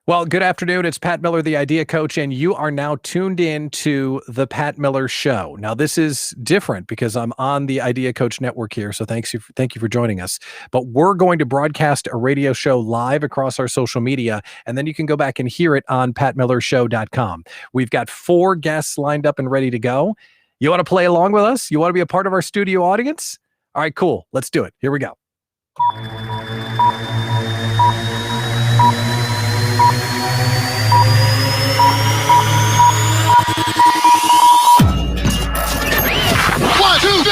Well, good afternoon. It's Pat Miller, the Idea Coach, and you are now tuned in to the Pat Miller Show. Now, this is different because I'm on the Idea Coach Network here, so thank you for joining us. But we're going to broadcast a radio show live across our social media, and then you can go back and hear it on patmillershow.com. We've got 4 guests lined up and ready to go. You want to play along with us? You want to be a part of our studio audience? All right, cool. Let's do it. Here we go.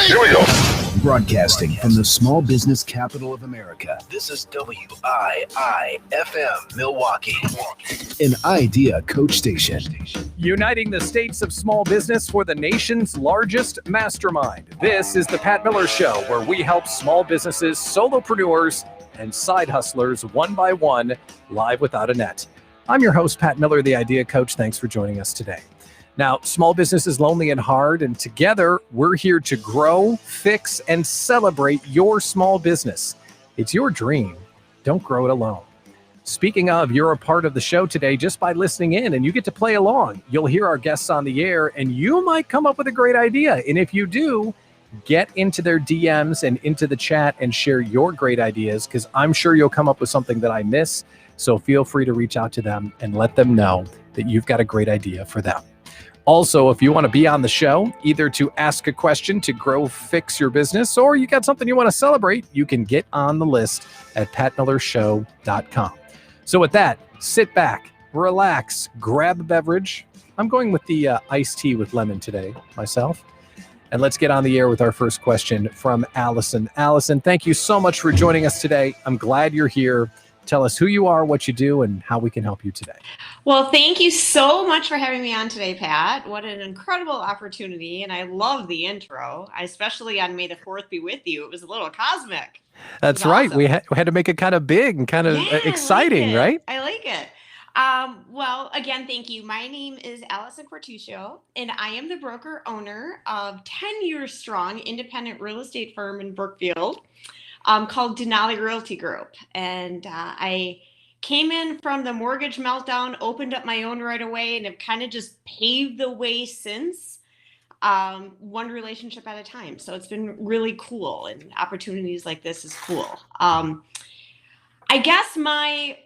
Here we go. Broadcasting from the small business capital of America. This is WIIFM Milwaukee, an Idea Coach station. Uniting the states of small business for the nation's largest mastermind. This is the Pat Miller Show, where we help small businesses, solopreneurs, and side hustlers one by one, live without a net. I'm your host, Pat Miller, the Idea Coach. Thanks for joining us today. Now, small business is lonely and hard, and together we're here to grow, fix, and celebrate your small business. It's your dream. Don't grow it alone. Speaking of, you're a part of the show today just by listening in, and you get to play along. You'll hear our guests on the air, and you might come up with a great idea. And if you do, get into their DMs and into the chat and share your great ideas, because I'm sure you'll come up with something that I miss. So feel free to reach out to them and let them know that you've got a great idea for them. Also, if you want to be on the show, either to ask a question to grow, fix your business, or you got something you want to celebrate, you can get on the list at patmillershow.com. So with that, sit back, relax, grab a beverage. I'm going with the iced tea with lemon today, myself. And let's get on the air with our first question from Allison. Allison, thank you so much for joining us today. I'm glad you're here. Tell us who you are, what you do, and how we can help you today. Well, thank you so much for having me on today, Pat. What an incredible opportunity, and I love the intro, especially on May the 4th be with you. It was a little cosmic. That's right. Awesome. We had to make it kind of big and kind of exciting, right? I like it. Well, again, thank you. My name is Allison Cortuccio, and I am the broker owner of 10 years strong independent real estate firm in Brookfield. Called Denali Realty Group. And I came in from the mortgage meltdown, opened up my own right away, and have kind of just paved the way since, one relationship at a time. So it's been really cool, and opportunities like this is cool. I guess my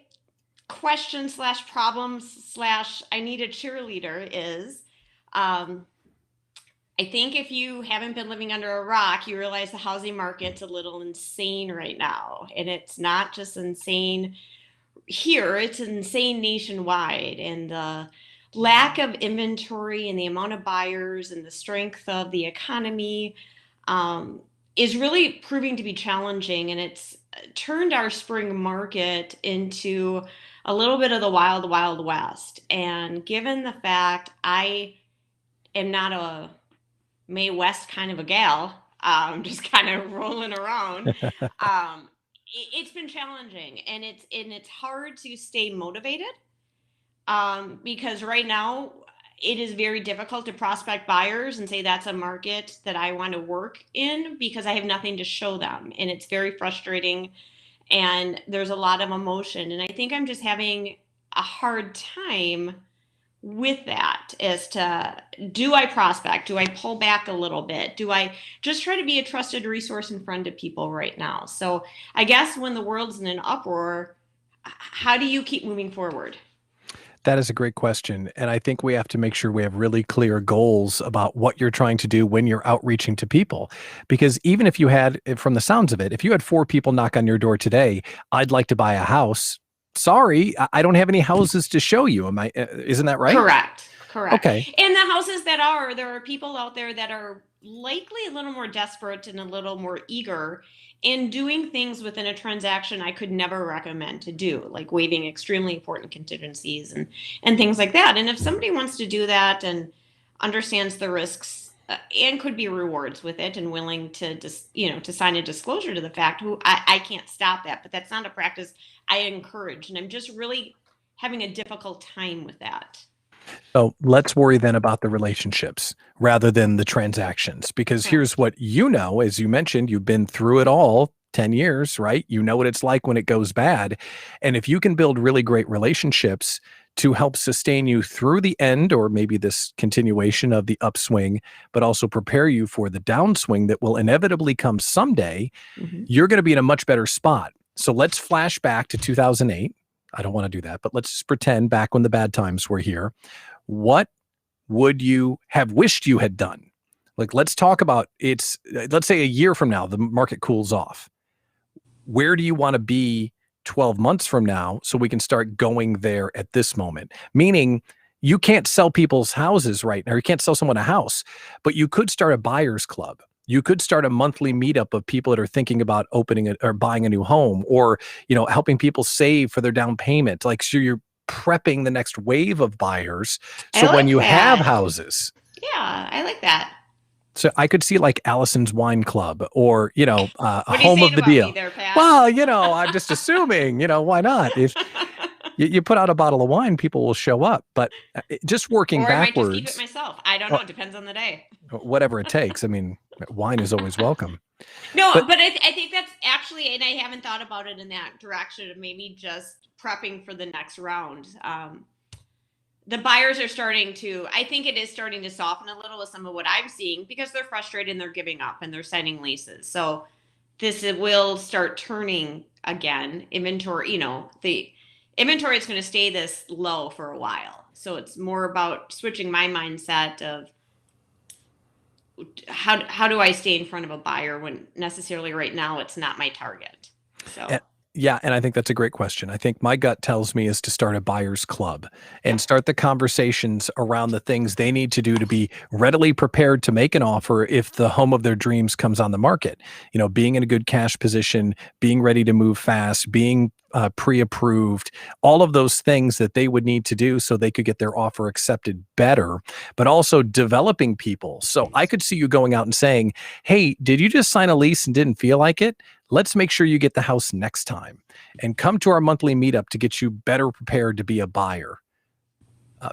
question / problems / I need a cheerleader is, I think if you haven't been living under a rock, you realize the housing market's a little insane right now. And it's not just insane here, it's insane nationwide. And the lack of inventory and the amount of buyers and the strength of the economy is really proving to be challenging. And it's turned our spring market into a little bit of the wild, wild west. And given the fact I am not a May West kind of a gal, just kind of rolling around. It's been challenging, and it's hard to stay motivated because right now it is very difficult to prospect buyers and say that's a market that I want to work in because I have nothing to show them, and it's very frustrating. And there's a lot of emotion, and I think I'm just having a hard time with that as to, do I prospect? Do I pull back a little bit? Do I just try to be a trusted resource in front of people right now? So I guess when the world's in an uproar, how do you keep moving forward? That is a great question. And I think we have to make sure we have really clear goals about what you're trying to do when you're outreaching to people. Because even if you had, from the sounds of it, if you had 4 people knock on your door today, I'd like to buy a house. Sorry, I don't have any houses to show you. Isn't that right? Correct. Okay. And the houses there are people out there that are likely a little more desperate and a little more eager in doing things within a transaction I could never recommend to do, like waiving extremely important contingencies and things like that. And if somebody wants to do that and understands the risks and could be rewards with it and willing to to sign a disclosure to the fact, I can't stop that, but that's not a practice I encourage. And I'm just really having a difficult time with that. So let's worry then about the relationships rather than the transactions, because here's what you know, as you mentioned, you've been through it all 10 years, right? You know what it's like when it goes bad. And if you can build really great relationships to help sustain you through the end, or maybe this continuation of the upswing, but also prepare you for the downswing that will inevitably come someday, you're going to be in a much better spot. So let's flash back to 2008. I don't want to do that, but let's just pretend back when the bad times were here. What would you have wished you had done? Like, let's talk about let's say a year from now, the market cools off. Where do you want to be 12 months from now so we can start going there at this moment? Meaning, you can't sell people's houses right now. You can't sell someone a house, but you could start a buyer's club. You could start a monthly meetup of people that are thinking about opening it or buying a new home, or, helping people save for their down payment. Like, so you're prepping the next wave of buyers. So when you have houses. Yeah, I like that. So I could see like Allison's Wine Club, or, a Home of the Deal. There, well, I'm just assuming, why not? If you put out a bottle of wine, people will show up. But just working backwards. I might just keep it myself. I don't know. It depends on the day. Whatever it takes. I mean, wine is always welcome. No, but I think that's actually, and I haven't thought about it in that direction of maybe just prepping for the next round. The buyers are I think it is starting to soften a little with some of what I'm seeing, because they're frustrated and they're giving up and they're signing leases. So this will start turning again. Inventory, the inventory is going to stay this low for a while. So it's more about switching my mindset of how do I stay in front of a buyer when necessarily right now it's not my target. So. Yeah, and I think that's a great question. I think my gut tells me is to start a buyer's club and start the conversations around the things they need to do to be readily prepared to make an offer if the home of their dreams comes on the market. Being in a good cash position, being ready to move fast, being pre-approved, all of those things that they would need to do so they could get their offer accepted better, but also developing people. So I could see you going out and saying, hey, did you just sign a lease and didn't feel like it? Let's make sure you get the house next time, and come to our monthly meetup to get you better prepared to be a buyer.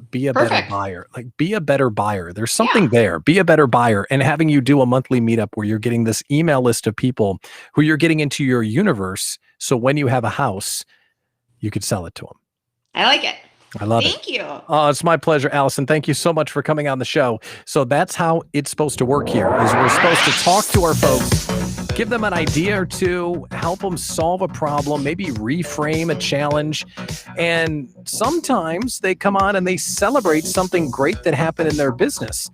Be a better buyer. Like, be a better buyer. There's something there. Be a better buyer. And having you do a monthly meetup where you're getting this email list of people who you're getting into your universe. So when you have a house, you could sell it to them. I like it. I love it. Thank you. Oh, it's my pleasure, Allison. Thank you so much for coming on the show. So that's how it's supposed to work here, is we're supposed to talk to our folks, give them an idea or two, help them solve a problem, maybe reframe a challenge. And sometimes they come on and they celebrate something great that happened in their business.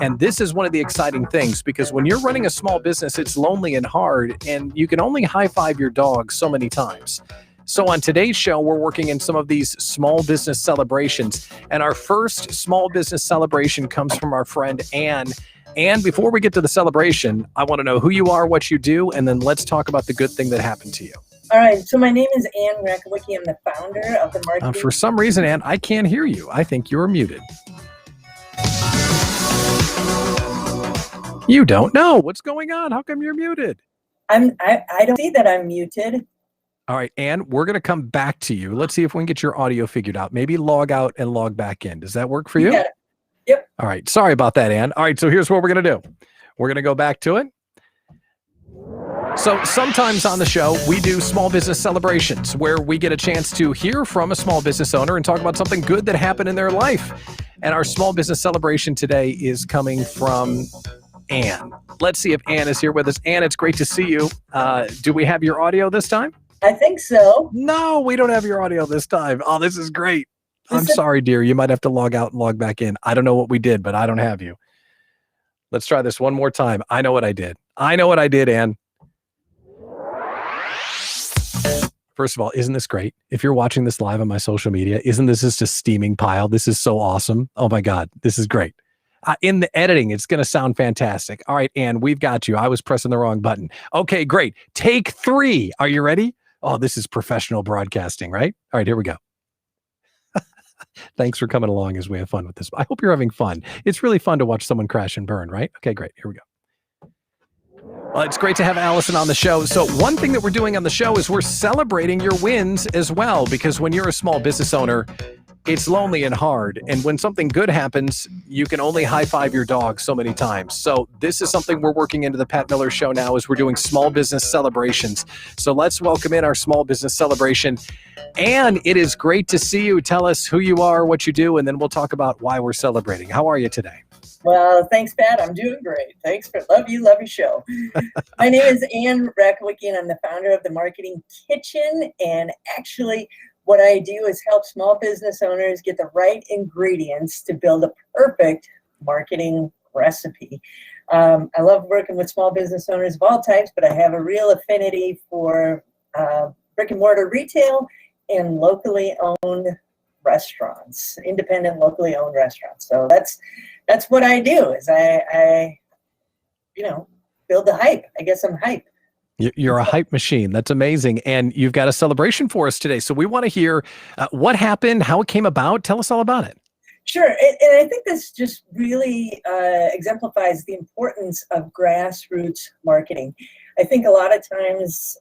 And this is one of the exciting things, because when you're running a small business, it's lonely and hard, and you can only high five your dog so many times. So on today's show, we're working in some of these small business celebrations. And our first small business celebration comes from our friend, Anne. And before we get to the celebration, I want to know who you are, what you do, and then let's talk about the good thing that happened to you. All right. So my name is Anne Rakowicki. I'm the founder of the marketing. For some reason, Anne, I can't hear you. I think you're muted. You don't know what's going on. How come you're muted? I don't see that I'm muted. All right, Anne, we're going to come back to you. Let's see if we can get your audio figured out. Maybe log out and log back in. Does that work for you? Yeah. Yep. All right. Sorry about that, Anne. All right. So here's what we're going to do. We're going to go back to it. So sometimes on the show, we do small business celebrations where we get a chance to hear from a small business owner and talk about something good that happened in their life. And our small business celebration today is coming from Anne. Let's see if Anne is here with us. Anne, it's great to see you. Do we have your audio this time? I think so. No, we don't have your audio this time. Oh, this is great. I'm sorry, dear. You might have to log out and log back in. I don't know what we did, but I don't have you. Let's try this one more time. I know what I did. Anne. First of all, isn't this great? If you're watching this live on my social media, isn't this just a steaming pile? This is so awesome. Oh my God, this is great. In the editing, it's going to sound fantastic. All right, Anne, we've got you. I was pressing the wrong button. Okay, great. Take 3. Are you ready? Oh, this is professional broadcasting, right? All right, here we go. Thanks for coming along as we have fun with this. I hope you're having fun. It's really fun to watch someone crash and burn, right? Okay, great. Here we go. Well, it's great to have Allison on the show. So one thing that we're doing on the show is we're celebrating your wins as well, because when you're a small business owner, it's lonely and hard. And when something good happens, you can only high five your dog so many times. So this is something we're working into the Pat Miller Show now, as we're doing small business celebrations. So let's welcome in our small business celebration. And it is great to see you. Tell us who you are, what you do, and then we'll talk about why we're celebrating. How are you today? Well, thanks, Pat. I'm doing great. Thanks for love you show. My name is Ann Rakowicki, and I'm the founder of the Marketing Kitchen. And actually, what I do is help small business owners get the right ingredients to build a perfect marketing recipe. I love working with small business owners of all types, but I have a real affinity for brick and mortar retail and locally owned restaurants, independent, locally owned restaurants. So that's what I do. Is I build the hype. I guess I'm hype. You're a hype machine. That's amazing. And you've got a celebration for us today. So we want to hear what happened, how it came about. Tell us all about it. Sure. And I think this just really exemplifies the importance of grassroots marketing. I think a lot of times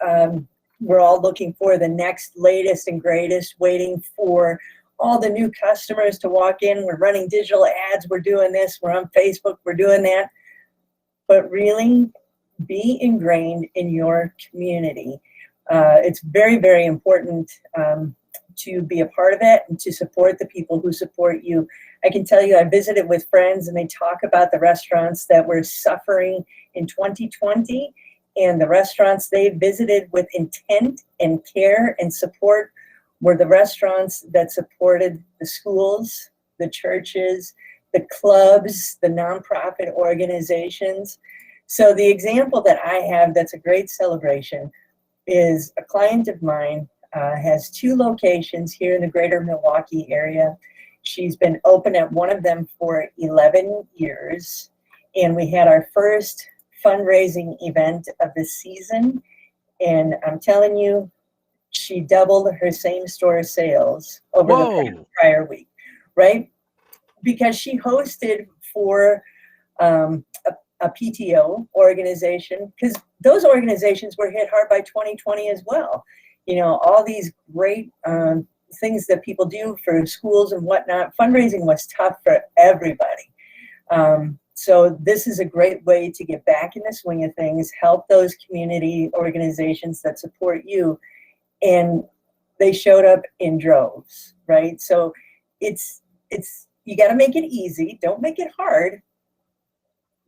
we're all looking for the next latest and greatest, waiting for all the new customers to walk in. We're running digital ads. We're doing this. We're on Facebook. We're doing that. But really, be ingrained in your community. It's very, very important to be a part of it and to support the people who support you. I can tell you, I visited with friends and they talk about the restaurants that were suffering in 2020, and the restaurants they visited with intent and care and support were the restaurants that supported the schools, the churches, the clubs, the nonprofit organizations. So the example that I have that's a great celebration is a client of mine has 2 locations here in the greater Milwaukee area. She's been open at one of them for 11 years. And we had our first fundraising event of the season. And I'm telling you, she doubled her same store sales over the prior week, right? Because she hosted for a PTO organization, because those organizations were hit hard by 2020 as well. You know, all these great things that people do for schools and whatnot, fundraising was tough for everybody. So this is a great way to get back in the swing of things, help those community organizations that support you. And they showed up in droves, right? So it's you got to make it easy. Don't make it hard.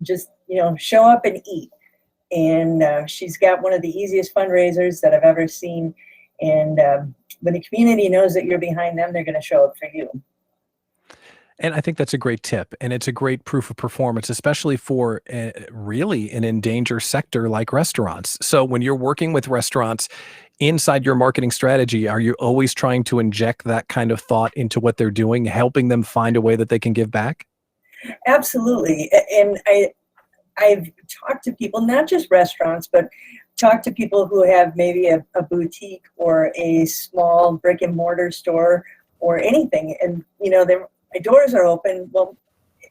Just, show up and eat. And she's got one of the easiest fundraisers that I've ever seen. And when the community knows that you're behind them, they're going to show up for you. And I think that's a great tip. And it's a great proof of performance, especially for really an endangered sector like restaurants. So when you're working with restaurants inside your marketing strategy, are you always trying to inject that kind of thought into what they're doing, helping them find a way that they can give back? Absolutely. And I've talked to people, not just restaurants, but talked to people who have maybe a boutique or a small brick and mortar store or anything. And, my doors are open. Well,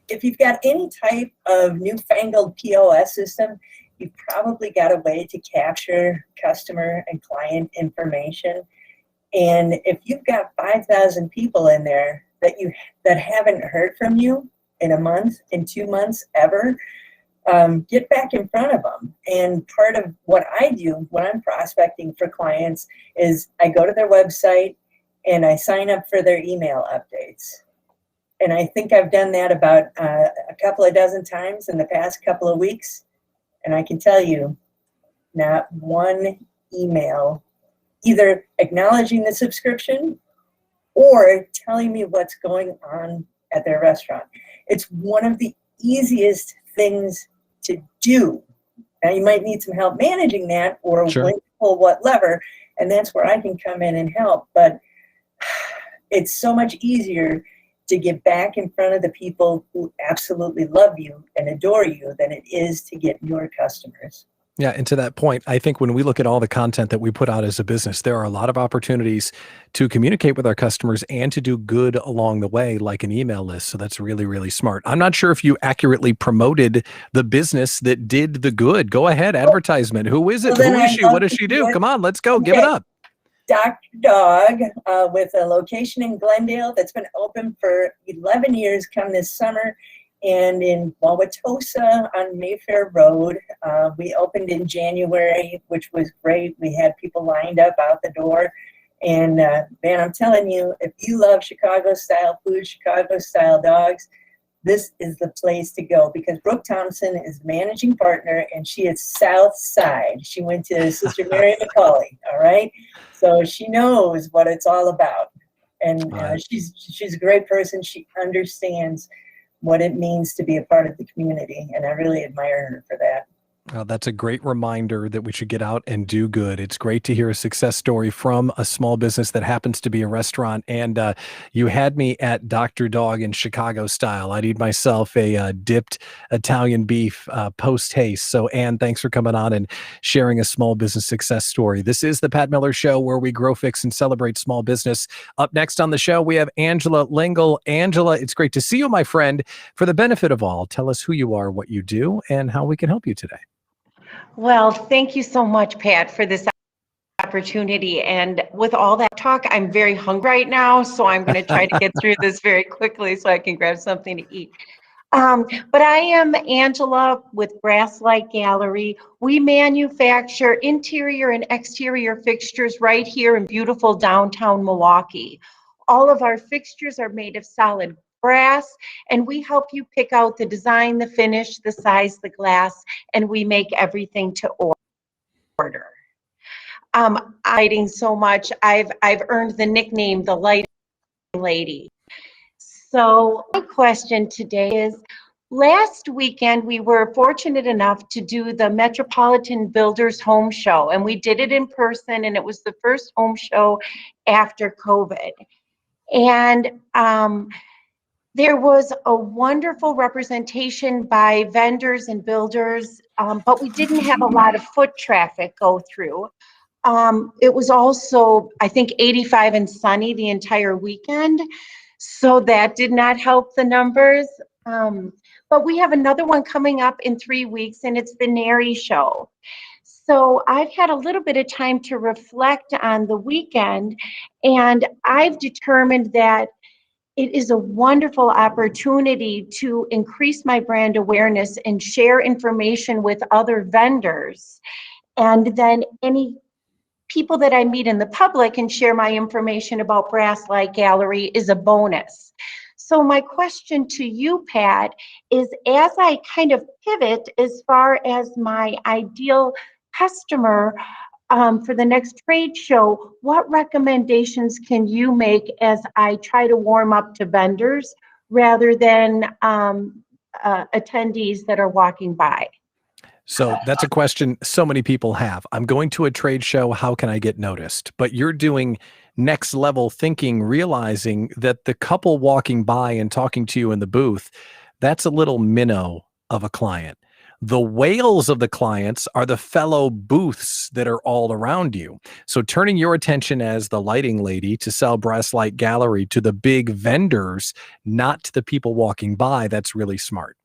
if you've got any type of newfangled POS system, you've probably got a way to capture customer and client information. And if you've got 5,000 people in there that haven't heard from you in a month, in 2 months, ever, get back in front of them. And part of what I do when I'm prospecting for clients is I go to their website and I sign up for their email updates. And I think I've done that about a couple of dozen times in the past couple of weeks. And I can tell you, not one email either acknowledging the subscription or telling me what's going on at their restaurant. It's one of the easiest things to do. Now you might need some help managing that or when to pull what lever, and that's where I can come in and help. But it's so much easier to get back in front of the people who absolutely love you and adore you than it is to get your customers. Yeah. And to that point, I think when we look at all the content that we put out as a business, there are a lot of opportunities to communicate with our customers and to do good along the way, like an email list. So that's really, really smart. I'm not sure if you accurately promoted the business that did the good. Go ahead, advertisement. Who is it? Who is she? What does she do? Come on, let's go. Give it up. Dr. Dog with a location in Glendale that's been open for 11 years come this summer, and in Wauwatosa on Mayfair Road. We opened in January, which was great. We had people lined up out the door. And man, I'm telling you, if you love Chicago-style food, Chicago-style dogs, this is the place to go, because Brooke Thompson is managing partner, and she is South Side. She went to Sister Mary McCauley, all right? So she knows what it's all about. And she's a great person. She understands what it means to be a part of the community, and I really admire her for that. That's a great reminder that we should get out and do good. It's great to hear a success story from a small business that happens to be a restaurant. And you had me at Dr. Dog in Chicago style. I'd eat myself a dipped Italian beef post haste. So, Ann, thanks for coming on and sharing a small business success story. This is the Pat Miller Show, where we grow, fix, and celebrate small business. Up next on the show, we have Angela Lingle. Angela, it's great to see you, my friend. For the benefit of all, tell us who you are, what you do, and how we can help you today. Well, thank you so much, Pat, for this opportunity. And with all that talk, I'm very hungry right now, so I'm going to try to get through this very quickly so I can grab something to eat. But I am Angela with Brasslight Gallery. We manufacture interior and exterior fixtures right here in beautiful downtown Milwaukee. All of our fixtures are made of solid brass, and we help you pick out the design, the finish, the size, the glass, and we make everything to order. Lighting so much, I've earned the nickname the lighting lady. So my question today is, last weekend we were fortunate enough to do the Metropolitan Builders Home Show, and we did it in person, and it was the first home show after COVID. And there was a wonderful representation by vendors and builders, but we didn't have a lot of foot traffic go through. It was also, I think, 85 and sunny the entire weekend, so that did not help the numbers. But we have another one coming up in 3 weeks, and it's the NARI show. So I've had a little bit of time to reflect on the weekend, and I've determined that it is a wonderful opportunity to increase my brand awareness and share information with other vendors. And then any people that I meet in the public and share my information about Brasslight Gallery is a bonus. So my question to you, Pat, is as I kind of pivot as far as my ideal customer for the next trade show, what recommendations can you make as I try to warm up to vendors rather than attendees that are walking by? So that's a question so many people have. I'm going to a trade show. How can I get noticed? But you're doing next level thinking, realizing that the couple walking by and talking to you in the booth, that's a little minnow of a client. The whales of the clients are the fellow booths that are all around you. So turning your attention as the lighting lady to sell Brasslight Gallery to the big vendors, not to the people walking by, that's really smart.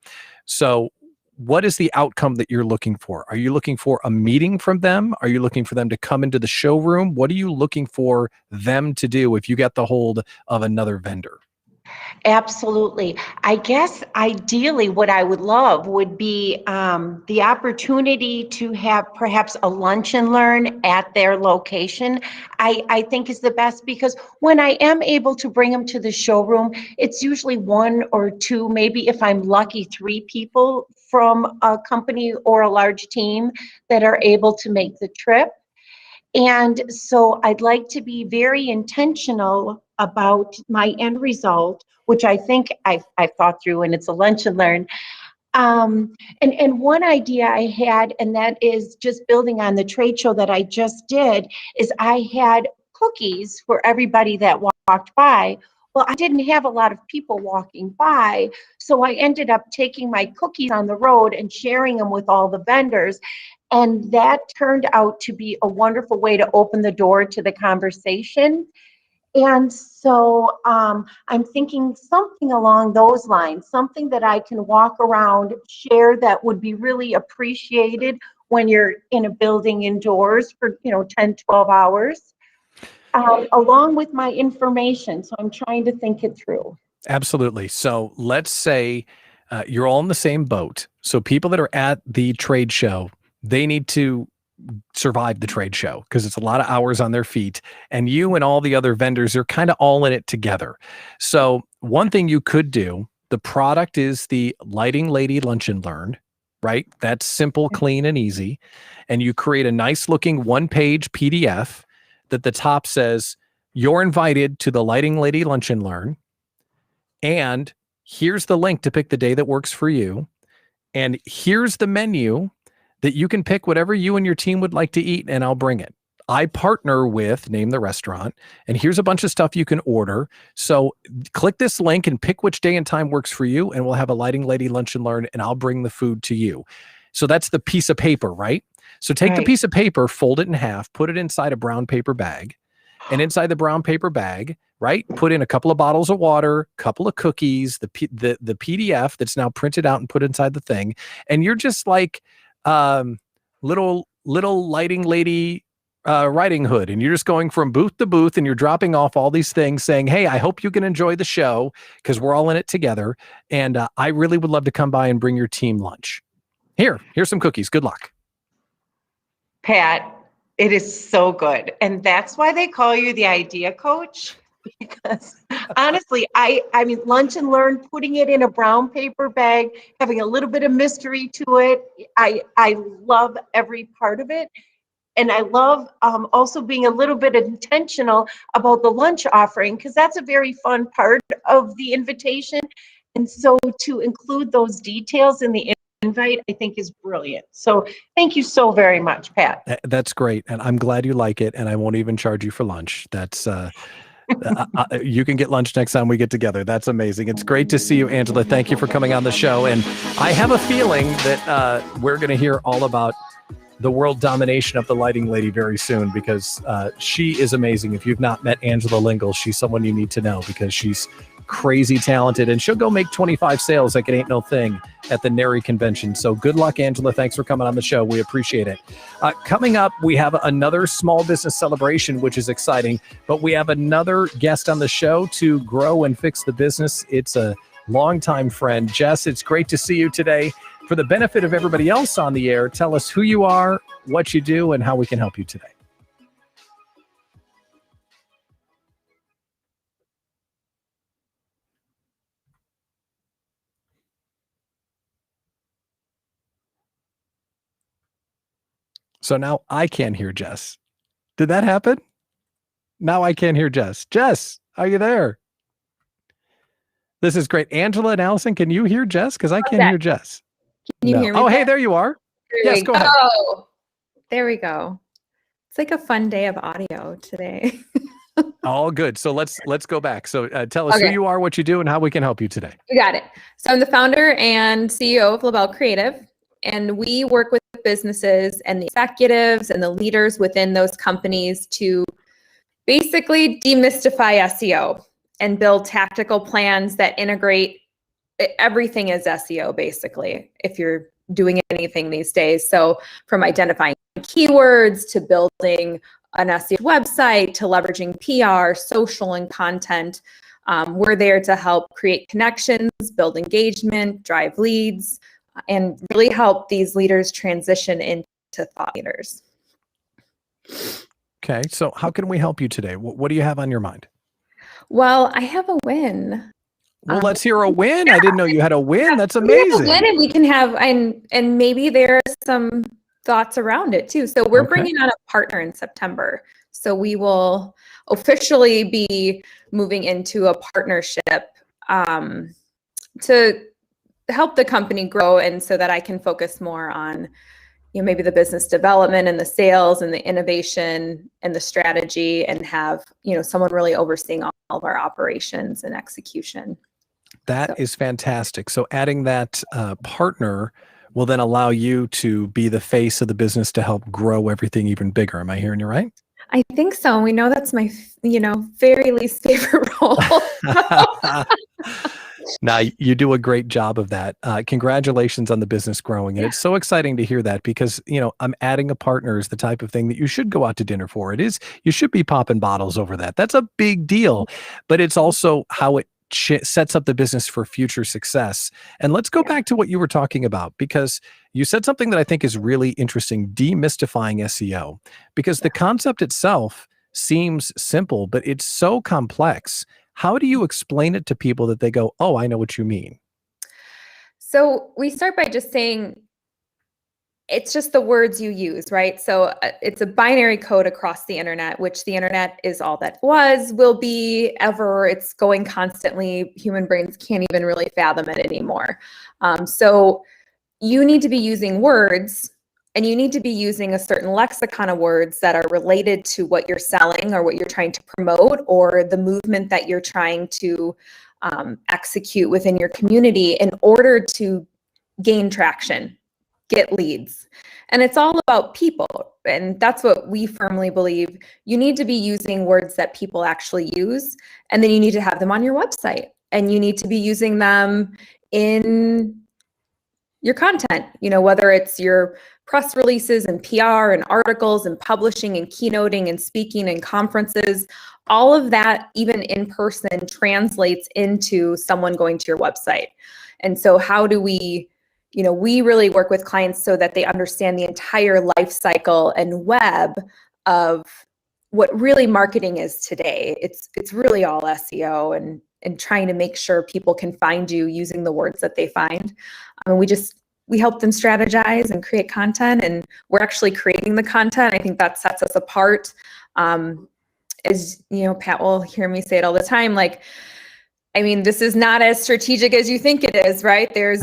So what is the outcome that you're looking for? Are you looking for a meeting from them? Are you looking for them to come into the showroom? What are you looking for them to do if you get the hold of another vendor? Absolutely. I guess ideally what I would love would be the opportunity to have perhaps a lunch and learn at their location. I think is the best, because when I am able to bring them to the showroom, it's usually one or two, maybe if I'm lucky, 3 people from a company or a large team that are able to make the trip. And so I'd like to be very intentional about my end result, which I think I've thought through, and it's a lunch and learn. And one idea I had, and that is just building on the trade show that I just did, is I had cookies for everybody that walked by. Well, I didn't have a lot of people walking by, so I ended up taking my cookies on the road and sharing them with all the vendors. And that turned out to be a wonderful way to open the door to the conversation. And so I'm thinking something along those lines, something that I can walk around, share, that would be really appreciated when you're in a building indoors for 10, 12 hours. along with my information. So I'm trying to think it through. Absolutely. So let's say you're all in the same boat. So people that are at the trade show, they need to survive the trade show because it's a lot of hours on their feet, and you and all the other vendors are kind of all in it together. So one thing you could do, the product is the Lighting Lady Lunch and Learn, right? That's simple, clean, and easy. And you create a nice looking one-page PDF that the top says, you're invited to the Lighting Lady Lunch and Learn. And here's the link to pick the day that works for you. And here's the menu that you can pick whatever you and your team would like to eat, and I'll bring it. I partner with, name the restaurant, and here's a bunch of stuff you can order. So click this link and pick which day and time works for you, and we'll have a Lighting Lady Lunch and Learn, and I'll bring the food to you. So that's the piece of paper, right? So take the piece of paper, fold it in half, put it inside a brown paper bag, and inside the brown paper bag, right, put in a couple of bottles of water, couple of cookies, the PDF that's now printed out and put inside the thing, and you're just like little lighting lady Riding Hood, and you're just going from booth to booth, and you're dropping off all these things saying, hey, I hope you can enjoy the show because we're all in it together, and I really would love to come by and bring your team lunch. Here's some cookies. Good luck. Pat, it is so good. And that's why they call you the idea coach. Because honestly, I mean, Lunch and Learn, putting it in a brown paper bag, having a little bit of mystery to it. I love every part of it. And I love also being a little bit intentional about the lunch offering, because that's a very fun part of the invitation. And so to include those details in the invite, I think is brilliant. So thank you so very much, Pat. That's great. And I'm glad you like it. And I won't even charge you for lunch. That's you can get lunch next time we get together. That's amazing. It's great to see you, Angela. Thank you for coming on the show. And I have a feeling that we're going to hear all about the world domination of the Lighting Lady very soon, because she is amazing. If you've not met Angela Lingle, she's someone you need to know because she's crazy talented, and she'll go make 25 sales like it ain't no thing at the NARI convention. So good luck, Angela. Thanks for coming on the show. We appreciate it. Coming up, we have another small business celebration, which is exciting, but we have another guest on the show to grow and fix the business. It's a longtime friend. Jess, it's great to see you today. For the benefit of everybody else on the air, tell us who you are, what you do, and how we can help you today. So now I can't hear Jess. Did that happen? Now I can't hear Jess. Jess, are you there? This is great. Angela and Allison, can you hear Jess? Because I can't hear Jess. Can you hear me? Oh, hey, there you are. Yes, go ahead. Oh, there we go. It's like a fun day of audio today. All good. So let's go back. So tell us who you are, what you do, and how we can help you today. We got it. So I'm the founder and CEO of LaBelle Creative, and we work with businesses and the executives and the leaders within those companies to basically demystify SEO and build tactical plans that integrate everything as SEO, basically, if you're doing anything these days. So from identifying keywords to building an SEO website to leveraging PR, social, and content, we're there to help create connections, build engagement, drive leads, and really help these leaders transition into thought leaders. Okay, so how can we help you today? What do you have on your mind? Well, I have a win. Well, let's hear a win. I didn't know you had a win. That's amazing. And we can have, and maybe there are some thoughts around it too. So we're bringing on a partner in September. So we will officially be moving into a partnership to help the company grow, and so that I can focus more on, maybe the business development and the sales and the innovation and the strategy, and have, someone really overseeing all of our operations and execution. That is fantastic. So adding that partner will then allow you to be the face of the business to help grow everything even bigger. Am I hearing you right? I think so. We know that's my, very least favorite role. Now, you do a great job of that. Congratulations on the business growing. And it's so exciting to hear that because, I'm adding a partner is the type of thing that you should go out to dinner for. It is, you should be popping bottles over that. That's a big deal, but it's also how it sets up the business for future success. And let's go back to what you were talking about, because you said something that I think is really interesting, demystifying SEO, because the concept itself seems simple, but it's so complex. How do you explain it to people that they go, oh, I know what you mean? So we start by just saying it's just the words you use, right? So it's a binary code across the internet, which the internet is all that was, will be, ever. It's going constantly. Human brains can't even really fathom it anymore. So you need to be using words, and you need to be using a certain lexicon of words that are related to what you're selling or what you're trying to promote or the movement that you're trying to execute within your community in order to gain traction, get leads. And it's all about people. And that's what we firmly believe. You need to be using words that people actually use, and then you need to have them on your website, and you need to be using them in your content, whether it's your press releases and PR and articles and publishing and keynoting and speaking and conferences. All of that, even in person, translates into someone going to your website. And so how do we, we really work with clients so that they understand the entire life cycle and web of what really marketing is today. It's really all SEO and trying to make sure people can find you using the words that they find. We help them strategize and create content, and we're actually creating the content. I think that sets us apart. As Pat will hear me say it all the time, this is not as strategic as you think it is, right? There's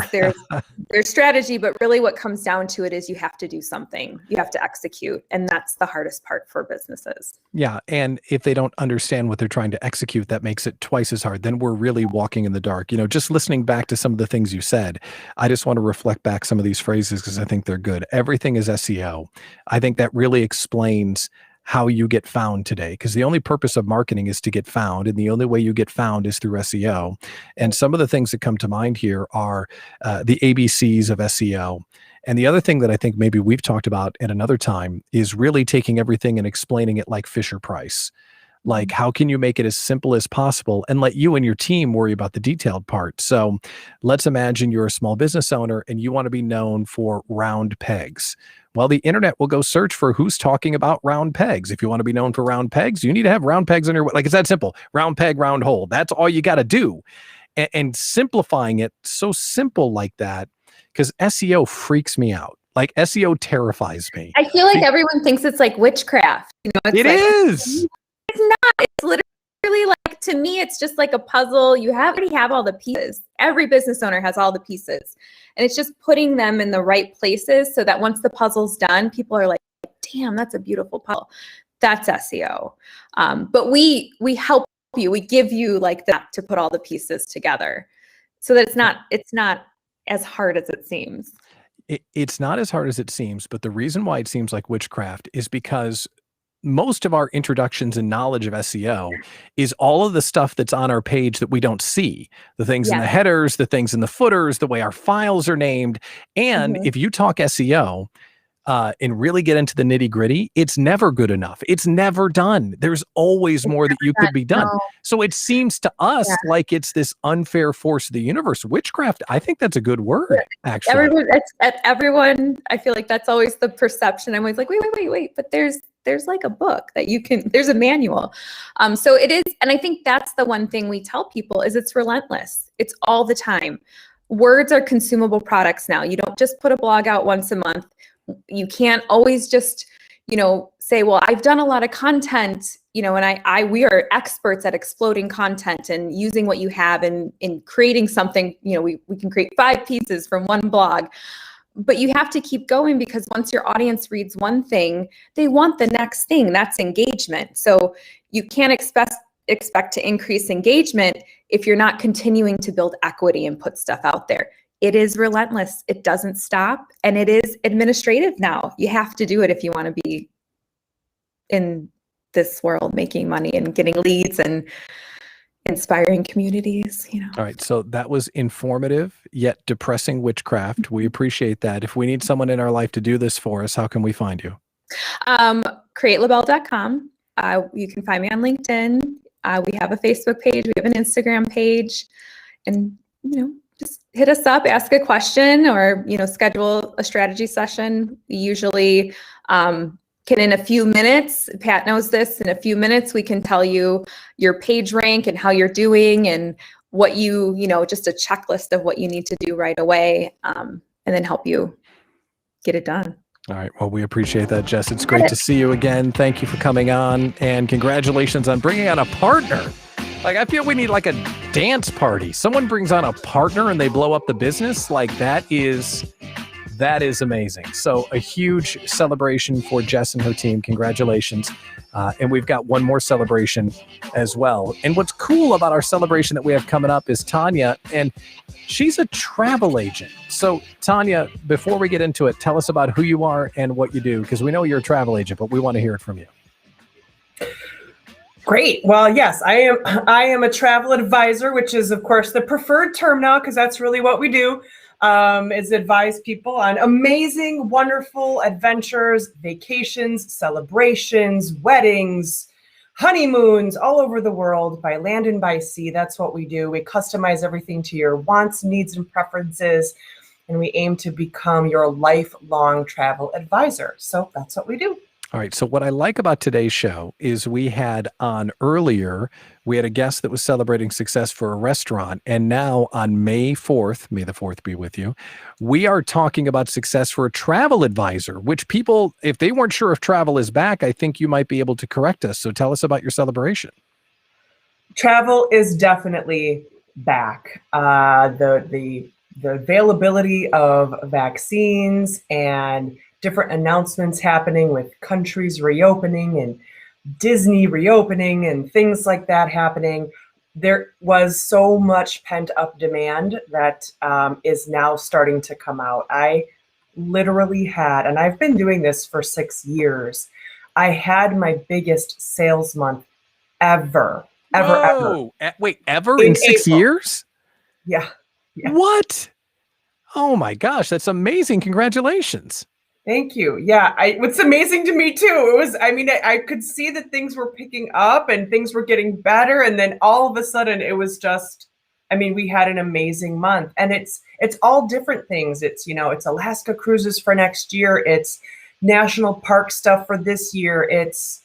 strategy, but really what comes down to it is you have to do something. You have to execute, and that's the hardest part for businesses. Yeah, and if they don't understand what they're trying to execute, that makes it twice as hard. Then we're really walking in the dark. Just listening back to some of the things you said, I just want to reflect back some of these phrases because I think they're good. Everything is SEO. I think that really explains how you get found today, because the only purpose of marketing is to get found, and the only way you get found is through SEO. And some of the things that come to mind here are the ABCs of SEO. And the other thing that I think maybe we've talked about at another time is really taking everything and explaining it like Fisher Price. Like, how can you make it as simple as possible and let you and your team worry about the detailed part? So let's imagine you're a small business owner and you want to be known for round pegs. Well, the internet will go search for who's talking about round pegs. If you want to be known for round pegs, you need to have round pegs on your, it's that simple. Round peg, round hole. That's all you got to do. And simplifying it so simple like that, because SEO freaks me out. Like, SEO terrifies me. I feel like everyone thinks it's like witchcraft. It is. It's not. It's literally to me, it's just like a puzzle. You already have all the pieces. Every business owner has all the pieces. And it's just putting them in the right places so that once the puzzle's done, people are like, damn, that's a beautiful puzzle. That's SEO. But we help you. We give you that to put all the pieces together so that it's not as hard as it seems. It's not as hard as it seems, but the reason why it seems like witchcraft is because most of our introductions and knowledge of SEO is all of the stuff that's on our page that we don't see. The things in the headers, the things in the footers, the way our files are named. And if you talk SEO and really get into the nitty gritty, it's never good enough. It's never done. There's always more that you could be done. No. So it seems to us like it's this unfair force of the universe. Witchcraft, I think that's a good word, actually. Everyone, I feel like that's always the perception. I'm always like, wait, but there's a book that you can, there's a manual. So it is, and I think that's the one thing we tell people is it's relentless. It's all the time. Words are consumable products now. You don't just put a blog out once a month. You can't always just, say, well, I've done a lot of content, and we are experts at exploding content and using what you have in creating something, we can create 5 pieces from one blog. But you have to keep going because once your audience reads one thing, they want the next thing. That's engagement. So you can't expect to increase engagement if you're not continuing to build equity and put stuff out there. It is relentless. It doesn't stop. And it is administrative now. You have to do it if you want to be in this world making money and getting leads and inspiring communities, All right. So that was informative yet depressing witchcraft. We appreciate that. If we need someone in our life to do this for us, how can we find you? createlabel.com. You can find me on LinkedIn. We have a Facebook page. We have an Instagram page. And, just hit us up, ask a question, or, schedule a strategy session. We usually can, in a few minutes, Pat knows this, in a few minutes, we can tell you your page rank and how you're doing and what just a checklist of what you need to do right away, and then help you get it done. All right. Well, we appreciate that, Jess. It's great to see you again. Thank you for coming on, and congratulations on bringing on a partner. Like, I feel we need like a dance party. Someone brings on a partner and they blow up the business. Like, that is amazing. So a huge celebration for Jess and her team. Congratulations. And we've got one more celebration as well. And what's cool about our celebration that we have coming up is Tanya, and she's a travel agent. So Tanya, before we get into it, tell us about who you are and what you do, because we know you're a travel agent, but we want to hear it from you. Great. Well, yes, I am a travel advisor, which is, of course, the preferred term now, because that's really what we do, is advise people on amazing, wonderful adventures, vacations, celebrations, weddings, honeymoons all over the world, by land and by sea. That's what we do. We customize everything to your wants, needs, and preferences, and we aim to become your lifelong travel advisor. So that's what we do. All right. So what I like about today's show is we had a guest that was celebrating success for a restaurant. And now on May 4th, may the 4th be with you, we are talking about success for a travel advisor, which people, if they weren't sure if travel is back, I think you might be able to correct us. So tell us about your celebration. Travel is definitely back. The availability of vaccines and different announcements happening with countries reopening and Disney reopening and things like that happening. There was so much pent up demand that is now starting to come out. I literally had, and I've been doing this for 6 years, I had my biggest sales month ever. Wait, ever in 6 April. years? Yeah. What? Oh my gosh, that's amazing. Congratulations. Thank you. Yeah, what's amazing to me too, I could see that things were picking up and things were getting better. And then all of a sudden it was just, we had an amazing month, and it's all different things. It's Alaska cruises for next year. It's national park stuff for this year. It's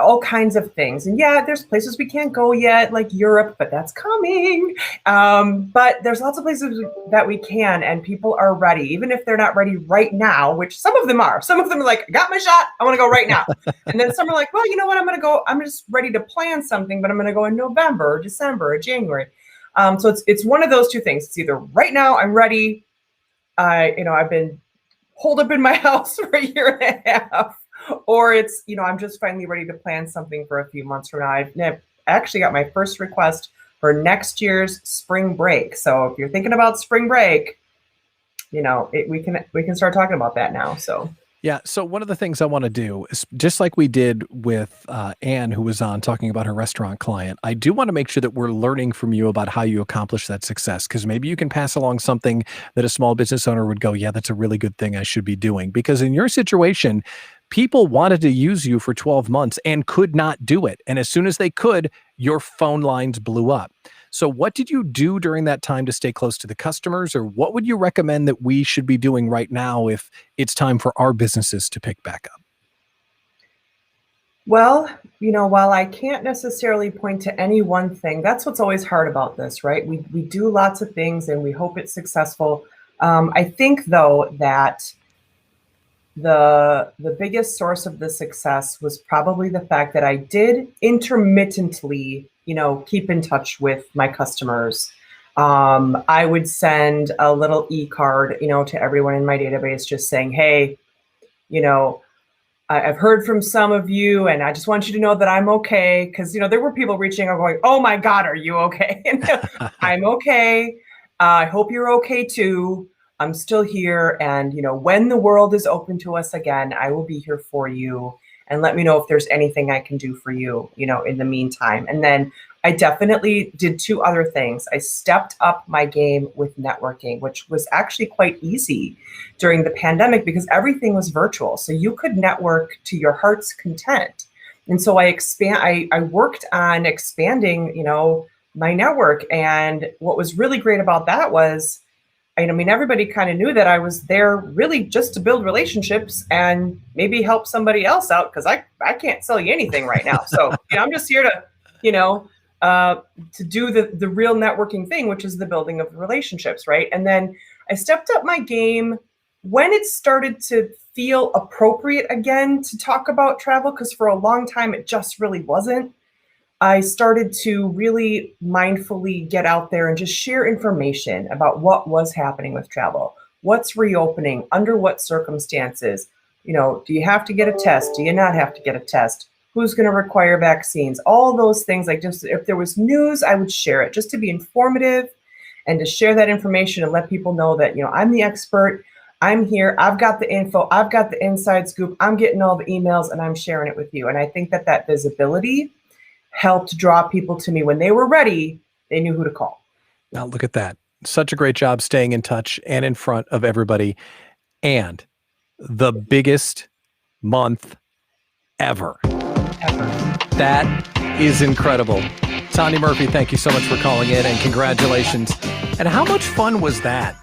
all kinds of things. And yeah, there's places we can't go yet, like Europe, but that's coming. But there's lots of places that we can, and people are ready, even if they're not ready right now, which some of them are. Some of them are like, I got my shot, I want to go right now. And then some are like, well, you know what, I'm just ready to plan something, but I'm going to go in November or December or January. So it's one of those two things. It's either right now I'm ready. I've been holed up in my house for a year and a half, or it's, I'm just finally ready to plan something for a few months from now. I've actually got my first request for next year's spring break. So if you're thinking about spring break, we can start talking about that now. So yeah. So one of the things I want to do is, just like we did with Anne, who was on talking about her restaurant client, I do want to make sure that we're learning from you about how you accomplish that success, because maybe you can pass along something that a small business owner would go, yeah, that's a really good thing I should be doing. Because in your situation, people wanted to use you for 12 months and could not do it. And as soon as they could, your phone lines blew up. So what did you do during that time to stay close to the customers, or what would you recommend that we should be doing right now if it's time for our businesses to pick back up? Well, while I can't necessarily point to any one thing, that's what's always hard about this, right? We do lots of things and we hope it's successful. I think, though, that the biggest source of the success was probably the fact that I did intermittently, keep in touch with my customers. I would send a little e-card, to everyone in my database, just saying, hey, I've heard from some of you, and I just want you to know that I'm okay. Because, there were people reaching out going, oh my God, are you okay? I'm okay. I hope you're okay too. I'm still here. And, when the world is open to us again, I will be here for you. and let me know if there's anything I can do for you, in the meantime. And then I definitely did 2 other things. I stepped up my game with networking, which was actually quite easy during the pandemic because everything was virtual. So you could network to your heart's content. And so I worked on expanding, my network. And what was really great about that was, everybody kind of knew that I was there really just to build relationships and maybe help somebody else out, because I can't sell you anything right now. So I'm just here to do the real networking thing, which is the building of relationships, right? And then I stepped up my game when it started to feel appropriate again to talk about travel, because for a long time it just really wasn't. I started to really mindfully get out there and just share information about what was happening with travel, what's reopening, under what circumstances, do you have to get a test? Do you not have to get a test? Who's going to require vaccines? All those things, just if there was news, I would share it just to be informative and to share that information and let people know that, I'm the expert. I'm here. I've got the info. I've got the inside scoop. I'm getting all the emails and I'm sharing it with you. And I think that visibility helped draw people to me. When they were ready, they knew who to call. Now look at that. Such a great job staying in touch and in front of everybody. And the biggest month ever. That is incredible. Tanya Murphy, thank you so much for calling in and congratulations. And how much fun was that?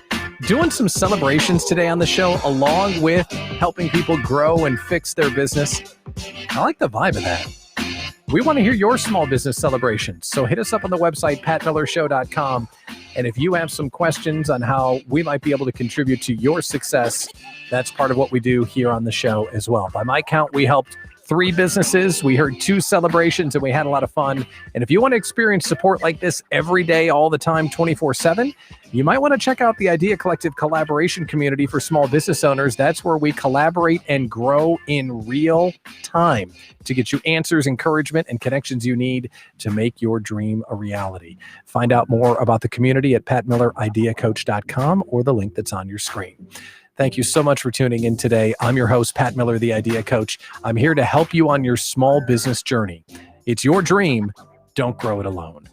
Doing some celebrations today on the show, along with helping people grow and fix their business. I like the vibe of that. We want to hear your small business celebrations. So hit us up on the website, patmillershow.com. And if you have some questions on how we might be able to contribute to your success, that's part of what we do here on the show as well. By my count, we helped 3 businesses. We heard 2 celebrations and we had a lot of fun. And if you want to experience support like this every day, all the time, 24/7, you might want to check out the Idea Collective collaboration community for small business owners. That's where we collaborate and grow in real time to get you answers, encouragement, and connections you need to make your dream a reality. Find out more about the community at patmillerideacoach.com or the link that's on your screen. Thank you so much for tuning in today. I'm your host, Pat Miller, the Idea Coach. I'm here to help you on your small business journey. It's your dream. Don't grow it alone.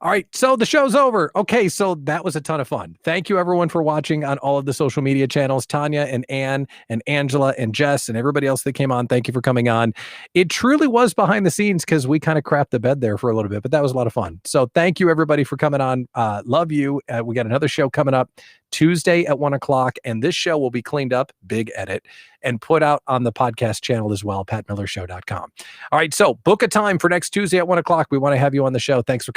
All right, so the show's over. Okay, so that was a ton of fun. Thank you, everyone, for watching on all of the social media channels. Tanya and Ann and Angela and Jess and everybody else that came on, thank you for coming on. It truly was behind the scenes because we kind of crapped the bed there for a little bit, but that was a lot of fun. So thank you, everybody, for coming on. Love you. We got another show coming up Tuesday at 1 o'clock, and this show will be cleaned up, big edit, and put out on the podcast channel as well, patmillershow.com. All right, so book a time for next Tuesday at 1 o'clock. We want to have you on the show. Thanks for coming.